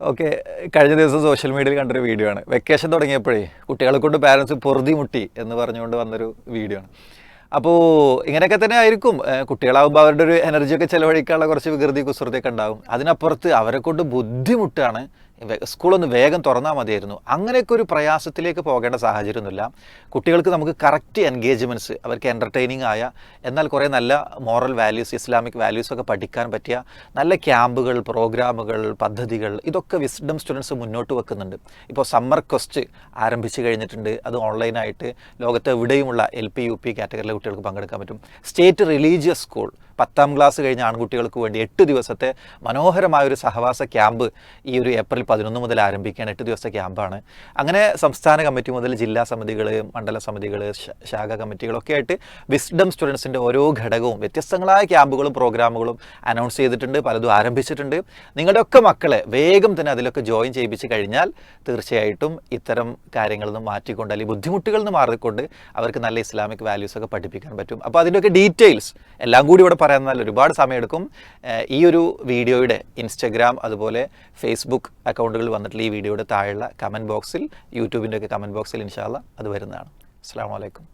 Okay, കഴിഞ്ഞ ദിവസം social മീഡിയയിൽ കണ്ടൊരു വീഡിയോ ആണ്. വെക്കേഷൻ തുടങ്ങിയപ്പോഴേ കുട്ടികളെ കൊണ്ട് പാരൻസ് പൊറുതിമുട്ടി എന്ന് പറഞ്ഞുകൊണ്ട് വന്നൊരു വീഡിയോ ആണ്. അപ്പോൾ ഇങ്ങനെയൊക്കെ തന്നെ ആയിരിക്കും. കുട്ടികളാകുമ്പോൾ അവരുടെ ഒരു എനർജിയൊക്കെ ചിലവഴിക്കാനുള്ള കുറച്ച് വികൃതി കുസൃതിയൊക്കെ ഉണ്ടാകും. അതിനപ്പുറത്ത് അവരെ കൊണ്ട് ബുദ്ധിമുട്ടാണ്. സ്കൂളൊന്ന് വേഗം തുറന്നാൽ മതിയായിരുന്നു. അങ്ങനെയൊക്കെ ഒരു പ്രയാസത്തിലേക്ക് പോകേണ്ട സാഹചര്യമൊന്നുമില്ല. കുട്ടികൾക്ക് നമുക്ക് കറക്റ്റ് എൻഗേജ്മെൻറ്റ്സ്, അവർക്ക് എൻ്റർടൈനിങ് ആയ എന്നാൽ കുറേ നല്ല മോറൽ വാല്യൂസ്, ഇസ്ലാമിക് വാല്യൂസൊക്കെ പഠിക്കാൻ പറ്റിയ നല്ല ക്യാമ്പുകൾ, പ്രോഗ്രാമുകൾ, പദ്ധതികൾ ഇതൊക്കെ വിസ്ഡം സ്റ്റുഡൻസ് മുന്നോട്ട് വെക്കുന്നുണ്ട്. ഇപ്പോൾ സമ്മർ ക്വസ്റ്റ് ആരംഭിച്ച് കഴിഞ്ഞിട്ടുണ്ട്. അത് ഓൺലൈനായിട്ട് ലോകത്ത് എവിടെയുമുള്ള LP UP കാറ്റഗറിയിലെ കുട്ടികൾക്ക് പങ്കെടുക്കാൻ പറ്റും. സ്റ്റേറ്റ് റിലീജിയസ് സ്കൂൾ 10ാം ക്ലാസ് കഴിഞ്ഞ ആൺകുട്ടികൾക്ക് വേണ്ടി 8 ദിവസത്തെ മനോഹരമായൊരു സഹവാസ ക്യാമ്പ് ഈ ഒരു ഏപ്രിൽ 11 മുതൽ ആരംഭിക്കുകയാണ്. 8 ദിവസത്തെ ക്യാമ്പാണ്. അങ്ങനെ സംസ്ഥാന കമ്മിറ്റി മുതൽ ജില്ലാ സമിതികൾ, മണ്ഡല സമിതികൾ, ശാഖ കമ്മിറ്റികളൊക്കെ ആയിട്ട് വിസ്ഡം സ്റ്റുഡൻസിൻ്റെ ഓരോ ഘടകവും വ്യത്യസ്തങ്ങളായ ക്യാമ്പുകളും പ്രോഗ്രാമുകളും അനൗൺസ് ചെയ്തിട്ടുണ്ട്. പലതും ആരംഭിച്ചിട്ടുണ്ട്. നിങ്ങളുടെയൊക്കെ മക്കളെ വേഗം തന്നെ അതിലൊക്കെ ജോയിൻ ചെയ്യിപ്പിച്ച് കഴിഞ്ഞാൽ തീർച്ചയായിട്ടും ഇത്തരം കാര്യങ്ങളിൽ നിന്ന് മാറ്റിക്കൊണ്ട്, അല്ലെങ്കിൽ ബുദ്ധിമുട്ടുകളിൽ നിന്ന് മാറിക്കൊണ്ട് അവർക്ക് നല്ല ഇസ്ലാമിക് വാല്യൂസൊക്കെ പഠിപ്പിക്കാൻ പറ്റും. അപ്പോൾ അതിൻ്റെയൊക്കെ ഡീറ്റെയിൽസ് എല്ലാം കൂടി ഇവിടെ പറയാൻ ഒരുപാട് സമയമെടുക്കും. ഈ ഒരു വീഡിയോയുടെ ഇൻസ്റ്റഗ്രാം അതുപോലെ ഫേസ്ബുക്ക് അക്കൗണ്ടുകൾ വന്നിട്ടുള്ള ഈ വീഡിയോയുടെ താഴെയുള്ള കമൻറ്റ് ബോക്സിൽ, യൂട്യൂബിൻ്റെ ഒക്കെ കമൻറ്റ് ബോക്സിൽ ഇൻഷാ അല്ലാഹ് അത് വരുന്നതാണ്. അസ്സലാമു അലൈക്കും.